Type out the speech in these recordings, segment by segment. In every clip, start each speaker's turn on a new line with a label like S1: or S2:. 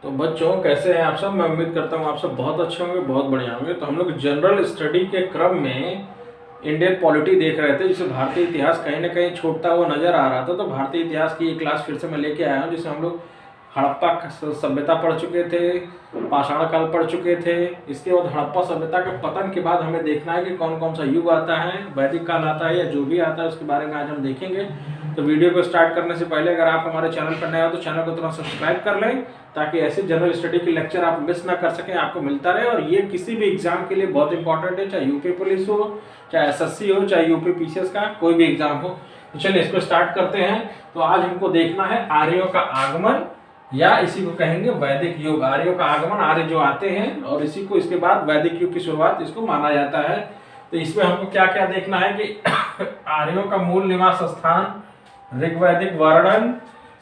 S1: तो बच्चों कैसे हैं आप सब। मैं उम्मीद करता हूँ आप सब बहुत अच्छे होंगे, बहुत बढ़िया होंगे। तो हम लोग जनरल स्टडी के क्रम में इंडियन पॉलिटी देख रहे थे, जिसमें भारतीय इतिहास कहीं ना कहीं छूटता हुआ नजर आ रहा था। तो भारतीय इतिहास की एक क्लास फिर से मैं लेके आया हूँ, जिसमें हम लोग हड़प्पा सभ्यता पढ़ चुके थे, पाषाण काल पढ़ चुके थे। इसके बाद हड़प्पा सभ्यता के पतन के बाद हमें देखना है कि कौन कौन सा युग आता है, वैदिक काल आता है या जो भी आता है, उसके बारे में आज हम देखेंगे। तो वीडियो को स्टार्ट करने से पहले अगर आप हमारे चैनल पर नए हो तो चैनल को तुरंत सब्सक्राइब कर लें, ताकि ऐसे जनरल स्टडी के लेक्चर आप मिस ना कर सकें, आपको मिलता रहे। और ये किसी भी एग्जाम के लिए बहुत इंपॉर्टेंट है, चाहे यूपी पुलिस हो, चाहे एसएससी हो, चाहे यूपी पीसीएस का कोई भी एग्जाम हो। तो चलिए इसको स्टार्ट करते हैं। तो आज हमको देखना है आर्यों का आगमन, या इसी को कहेंगे वैदिक युग। आर्यों का आगमन, आर्य जो आते हैं, और इसी को इसके बाद वैदिक युग की शुरुआत इसको माना जाता है। तो इसमें हमको क्या क्या देखना है कि आर्यों का मूल निवास स्थान, ऋग्वैदिक वर्णन,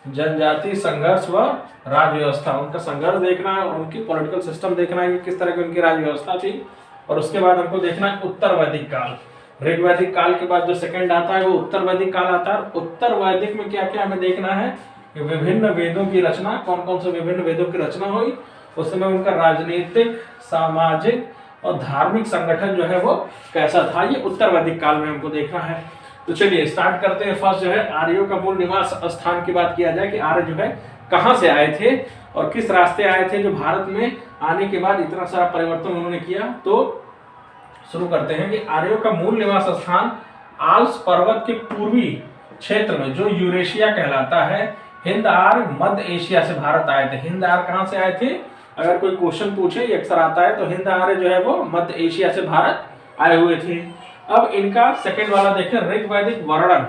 S1: जनजाति संघर्ष व राज व्यवस्था, उनका संघर्ष देखना है, और उनकी पॉलिटिकल सिस्टम देखना है कि किस तरह की उनकी राज व्यवस्था थी। और उसके बाद हमको देखना है उत्तर वैदिक काल। ऋग्वैदिक काल के बाद जो सेकंड आता है वो उत्तर वैदिक काल आता है। उत्तर वैदिक में क्या क्या हमें देखना है कि विभिन्न वेदों की रचना, कौन कौन से विभिन्न वेदों की रचना हुई, उस समय उनका राजनीतिक, सामाजिक और धार्मिक संगठन जो है वो कैसा था, ये उत्तर वैदिक काल में हमको देखना है। तो चलिए स्टार्ट करते हैं। फर्स्ट जो है आर्यों का मूल निवास स्थान की बात किया जाए कि आर्य जो है कहाँ से आए थे और किस रास्ते आए थे, जो भारत में आने के बाद इतना सारा परिवर्तन उन्होंने किया। तो शुरू करते हैं कि आर्यों का मूल निवास स्थान आल्प्स पर्वत के पूर्वी क्षेत्र में, जो यूरेशिया कहलाता है। हिंद आर्य मध्य एशिया से भारत आए थे। हिंद आर्य कहाँ से आए थे, अगर कोई क्वेश्चन पूछे, ये अक्सर आता है, तो हिंद आर्य जो है वो मध्य एशिया से भारत आए हुए थे। अब इनका सेकंड वाला देखें, ऋग्वैदिक वर्णन,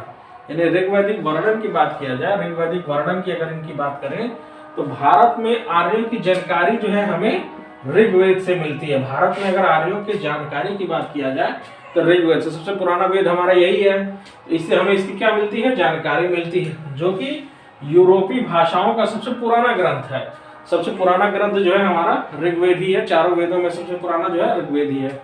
S1: यानी ऋग्वैदिक वर्णन की बात किया जाए, ऋग्वैदिक वर्णन की अगर इनकी बात करें तो भारत में आर्यों की जानकारी जो है हमें ऋग्वेद से मिलती है। भारत में अगर आर्यों की जानकारी की बात किया जाए तो ऋग्वेद से, सबसे पुराना वेद हमारा यही है। इससे हमें इसकी क्या मिलती है, जानकारी मिलती है, जो कि यूरोपीय भाषाओं का सबसे पुराना ग्रंथ है। सबसे पुराना ग्रंथ जो है हमारा ऋग्वेद ही है। चारों वेदों में सबसे पुराना जो है ऋग्वेद ही है।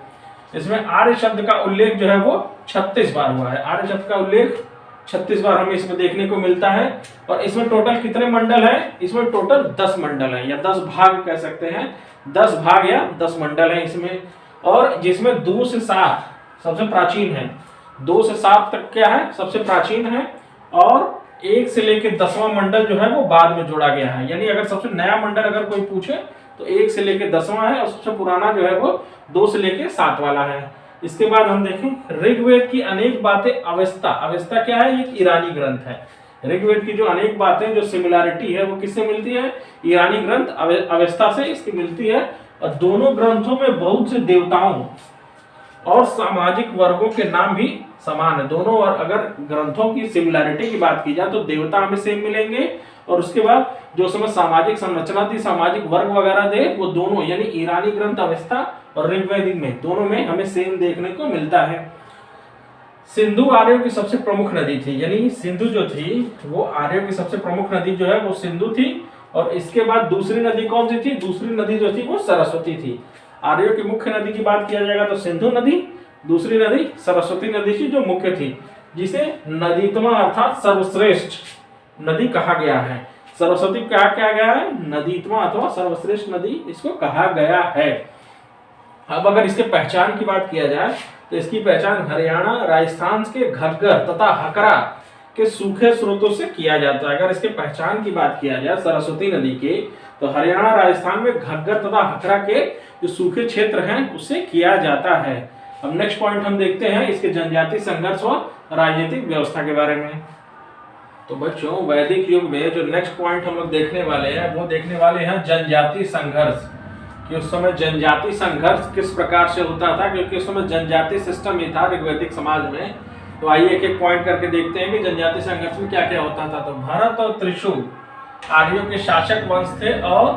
S1: इसमें आर्य शब्द का उल्लेख जो है वो 36 बार हुआ है। आर्य शब्द का उल्लेख 36 बार हमें इसमें देखने को मिलता है। और इसमें टोटल कितने मंडल है, इसमें टोटल 10 मंडल है, या 10 भाग कह सकते हैं। 10 भाग या 10 मंडल है इसमें, और जिसमें 2 से 7 सबसे प्राचीन है। 2 से 7 तक क्या है, सबसे प्राचीन है। और 1 से लेकर 10वां मंडल जो है वो बाद में जोड़ा गया है। यानी अगर सबसे नया मंडल अगर कोई पूछे तो 1 से लेकर 10वां है, और सबसे पुराना जो है वो 2 से लेकर 7 वाला है। इसके बाद हम देखें ऋग्वेद की अनेक बातें अवेस्ता। अवेस्ता क्या है, ये ईरानी ग्रंथ है। ऋग्वेद की जो अनेक बातें, जो सिमिलैरिटी है, वो किससे मिलती है, ईरानी ग्रंथ अवेस्ता से इसकी मिलती है। और दोनों ग्रंथों में बहुत से देवताओं और सामाजिक वर्गों के नाम भी समान है। दोनों, और अगर ग्रंथों की सिमिलैरिटी की बात की जाए तो देवता हमें सेम मिलेंगे, और उसके बाद जो समय सामाजिक संरचना थी, सामाजिक वर्ग वगैरह थे, वो दोनों, यानी ईरानी ग्रंथ अवेस्ता और ऋग्वेदिक में, दोनों में हमें सेम देखने को मिलता है। सिंधु आर्यों की सबसे प्रमुख नदी थी, यानी सिंधु जो थी वो आर्यों की सबसे प्रमुख नदी जो है वो सिंधु थी। और इसके बाद दूसरी नदी कौन सी थी, दूसरी नदी जो थी वो सरस्वती थी। आर्यों की मुख्य नदी की बात किया जाएगा तो सिंधु नदी, दूसरी नदी सरस्वती नदी थी जो मुख्य थी, जिसे नदीत्मा अर्थात सर्वश्रेष्ठ नदी कहा गया है। सरस्वती क्या क्या गया है, नदीत्मा अथवा सर्वश्रेष्ठ नदी इसको कहा गया है। अब अगर इसके पहचान की बात किया जाए तो इसकी पहचान हरियाणा, राजस्थान के घग्गर तथा हकरा के सूखे स्रोतों से किया जाता है। अगर इसके पहचान की बात किया जाए सरस्वती नदी के, तो हरियाणा, राजस्थान में घग्गर तथा हकरा के जो सूखे क्षेत्र हैं उससे किया जाता है। अब नेक्स्ट पॉइंट हम देखते हैं इसके जनजाति संघर्ष व राजनीतिक व्यवस्था के बारे में। तो बच्चों वैदिक युग में जो नेक्स्ट पॉइंट हम लोग देखने वाले हैं वो देखने वाले हैं जनजाति संघर्ष, कि उस समय जनजाति संघर्ष किस प्रकार से होता था, क्योंकि उस समय जनजाति सिस्टम ही था ऋग्वैदिक समाज में। तो आइए एक एक पॉइंट करके देखते हैं कि जनजाति संघर्ष में क्या क्या होता था। तो भरत और त्रिशूल आर्यों के शासक वंश थे, और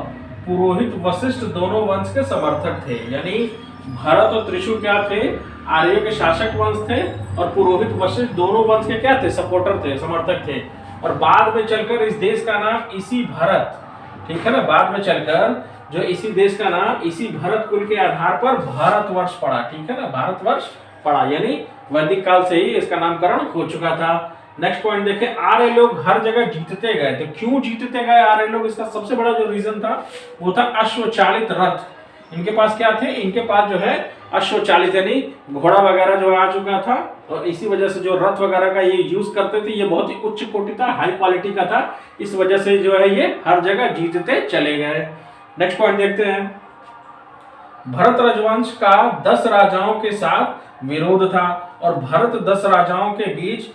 S1: पुरोहित वशिष्ठ दोनों वंश के समर्थक थे। यानी भरत और त्रिशूल क्या थे, आर्यों के शासक वंश थे, और पुरोहित वशिष्ठ दोनों वंश के क्या थे, सपोर्टर थे, समर्थक थे। और बाद में चलकर इस देश का नाम इसी भरत, ठीक है ना, बाद में चलकर जो इसी देश का नाम इसी भरत कुल के आधार पर भारतवर्ष पड़ा, ठीक है ना, भारतवर्ष पड़ा। यानी वैदिक काल से ही इसका नामकरण हो चुका था। नेक्स्ट पॉइंट देखें, आर्य लोग हर जगह जीतते गए। तो क्यों जीतते गए आर्य लोग? इसका सबसे बड़ा जो रीजन था वो था अश्वचालित रथ। इनके पास क्या थे? इनके पास जो है अश्वचालित यानी घोड़ा वगैरह जो आ चुका था, और इसी वजह से जो रथ वगैरह का ये यूज करते थे ये बहुत ही उच्च कोटि था, हाई क्वालिटी का था। इस वजह से जो है ये हर जगह जीतते चले गए। नेक्स्ट पॉइंट देखते हैं, भरत राजवंश का 10 राजाओं के साथ विरोध था, और भरत 10 राजाओं के बीच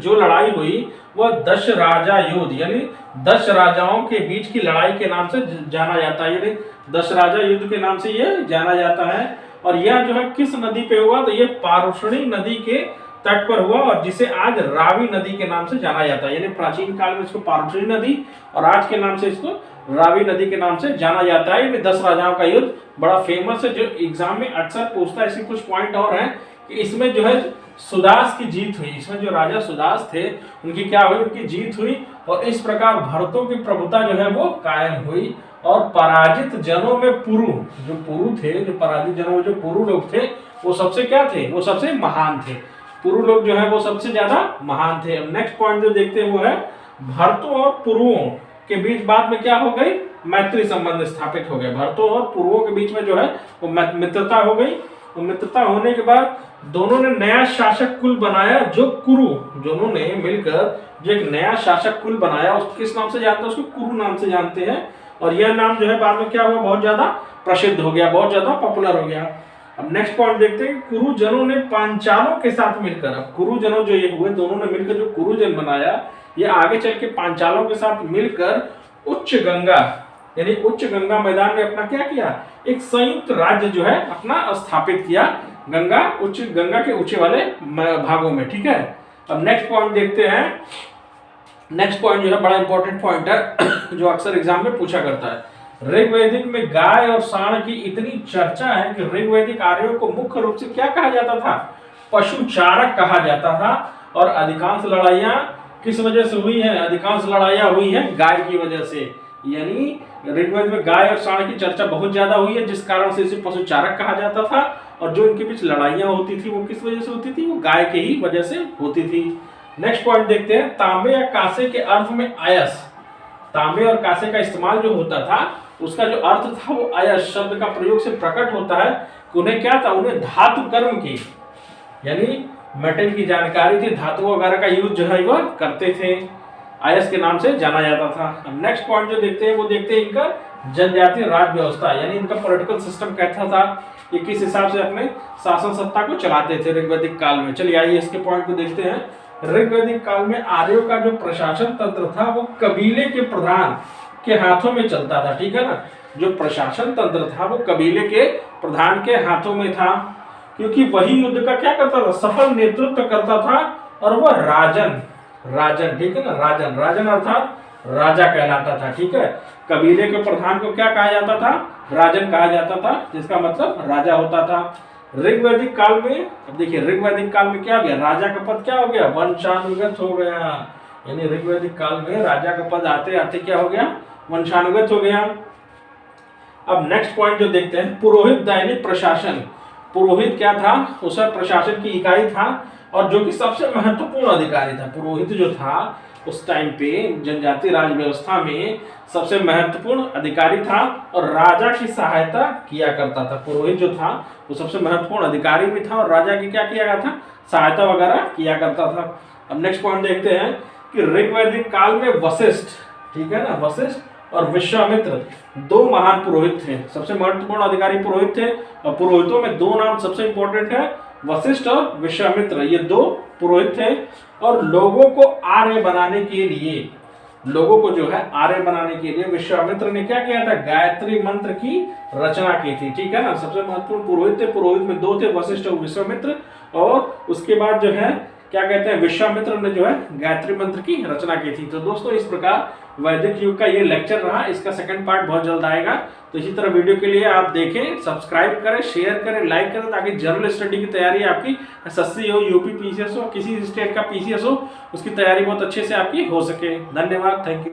S1: जो लड़ाई हुई वह 10 राजा युद्ध यानी 10 राजाओं के बीच की लड़ाई के नाम से जाना जाता है, यानी 10 राजा युद्ध के नाम से ये जाना जाता है। और यह जो है किस नदी पे हुआ? तो ये पारुषणी नदी के तट पर हुआ, और जिसे आज रावी नदी के नाम से जाना जाता है। यानी प्राचीन काल में इसको पारुषणी नदी और आज के नाम से इसको रावी नदी के नाम से जाना जाता है। 10 राजाओं का युद्ध बड़ा फेमस है, जो एग्जाम में अक्सर पूछता है। इसके कुछ पॉइंट और हैं कि इसमें जो है सुदास की जीत हुई। इसमें जो राजा सुदास थे उनकी क्या हुई? उनकी जीत हुई, और इस प्रकार भरतों की प्रभुता जो है वो कायम हुई। और पराजित जनों में पुरु थे, जो पराजित जनों में जो पुरु लोग थे वो सबसे क्या थे? वो सबसे महान थे। पुरु लोग जो है वो सबसे ज्यादा महान थे। नेक्स्ट पॉइंट जो देखते हैं वो है भरतों और पुरुओं के बीच बाद में क्या हो गई? मैत्री संबंध स्थापित हो गए। भरतों और पुरुओं के बीच में जो है वो मित्रता हो गई। तो मित्रता होने के बाद दोनों ने नया शासक कुल बनाया, जो कुरु। दोनों ने मिलकर जो एक नया शासक कुल बनाया, उसको किस नाम से जानते हैं? उसको कुरु नाम से जानते हैं। और यह नाम जो है बाद में क्या हुआ? बहुत ज्यादा प्रसिद्ध हो गया, बहुत ज्यादा पॉपुलर हो गया। अब नेक्स्ट पॉइंट देखते हैं, कुरुजनों ने पांचालों के साथ मिलकर, अब कुरुजनों जो ये हुए दोनों ने मिलकर जो कुरुजन बनाया, ये आगे चल के पांचालों के साथ मिलकर उच्च गंगा यानी उच्च गंगा मैदान में अपना क्या किया? एक संयुक्त राज्य जो है अपना स्थापित किया, गंगा के ऊंचे वाले भागों में। ठीक है, अब नेक्स्ट पॉइंट देखते हैं। नेक्स्ट पॉइंट जो है बड़ा इंपॉर्टेंट पॉइंट है, जो अक्सर एग्जाम में पूछा करता है। ऋग्वैदिक में गाय और सांड की इतनी चर्चा है कि ऋग्वैदिक आर्यों को मुख्य रूप से क्या कहा जाता था? पशुचारक कहा जाता था। और अधिकांश लड़ाइयां किस वजह से हुई है? अधिकांश लड़ाइयां हुई हैं गाय की वजह से। यानी ऋग्वेद में गाय और सांड की चर्चा बहुत ज्यादा हुई है, जिस कारण से इसे पशुचारक कहा जाता था। और जो इनके बीच लड़ाइयां होती थी वो किस वजह से होती थी? वो गाय के ही वजह से होती थी। नेक्स्ट पॉइंट देखते हैं, तांबे या कांसे के अर्थ में अयस। तांबे और कांसे का इस्तेमाल जो होता था उसका जो अर्थ था वो अयस शब्द का प्रयोग से प्रकट होता है कि उन्हें क्या था? उन्हें धातु कर्म की यानी मेटल की जानकारी थी, धातु वगैरह का यूज जो है वह करते थे। अयस के नाम से जाना जाता था। नेक्स्ट पॉइंट जो देखते हैं वो देखते हैं इनका जनजातीय राज व्यवस्था, यानी इनका पॉलिटिकल सिस्टम कैसा था, ये किस हिसाब से अपने शासन सत्ता को चलाते थे ऋग्वैदिक काल में। चलिए आइए इसके पॉइंट को देखते हैं। ऋग्वैदिक काल में आर्यों का जो प्रशासन तंत्र था वो कबीले के प्रधान के हाथों में चलता था। ठीक है ना, जो प्रशासन तंत्र था वो कबीले के प्रधान के हाथों में था, क्योंकि वही युद्ध का क्या करता था? सफल नेतृत्व करता था। और वह राजन, ठीक है ना, राजन अर्थात राजा कहलाता था। ठीक है, कबीले के प्रधान को क्या कहा जाता था? राजन कहा जाता था, जिसका मतलब राजा होता था। ऋग्वैदिक काल में, अब देखिए ऋग्वैदिक काल में क्या हो गया? राजा का पद क्या हो गया? वंशानुगत हो गया। यानी ऋग्वैदिक काल में राजा का पद आते आते क्या हो गया? वंशानुगत हो गया। अब नेक्स्ट पॉइंट जो देखते हैं, पुरोहित दैनिक प्रशासन। पुरोहित क्या था? उसका प्रशासन की इकाई था, और जो कि सबसे महत्वपूर्ण अधिकारी था। पुरोहित जो था उस टाइम पे जनजातीय राज व्यवस्था में सबसे महत्वपूर्ण अधिकारी था, और राजा की सहायता किया करता था। पुरोहित जो था वो सबसे महत्वपूर्ण अधिकारी भी था, और राजा की क्या किया गया था? सहायता वगैरह किया करता था। अब नेक्स्ट पॉइंट देखते हैं कि ऋग्वैदिक काल में वशिष्ठ, ठीक है ना, वशिष्ठ और विश्वामित्र दो महान पुरोहित थे। सबसे महत्वपूर्ण अधिकारी पुरोहित थे, और पुरोहितों में दो नाम सबसे इंपॉर्टेंट है, वशिष्ठ और विश्वामित्र। ये दो पुरोहित थे, और लोगों को आर्य बनाने के लिए, लोगों को जो है आर्य बनाने के लिए विश्वामित्र ने क्या किया था? गायत्री मंत्र की रचना की थी। ठीक है ना, सबसे महत्वपूर्ण पुरोहित थे। पुरोहित में दो थे, वशिष्ठ और विश्वामित्र। और उसके बाद जो है क्या कहते हैं, विश्वामित्र ने जो है गायत्री मंत्र की रचना की थी। तो दोस्तों इस प्रकार वैदिक युग का ये लेक्चर रहा। इसका सेकंड पार्ट बहुत जल्द आएगा। तो इसी तरह वीडियो के लिए आप देखें, सब्सक्राइब करें, शेयर करें, लाइक करें, ताकि जनरल स्टडी की तैयारी आपकी एसएससी हो, यूपी पीसीएस हो, किसी स्टेट का पीसीएस हो, उसकी तैयारी बहुत अच्छे से आपकी हो सके। धन्यवाद, थैंक यू।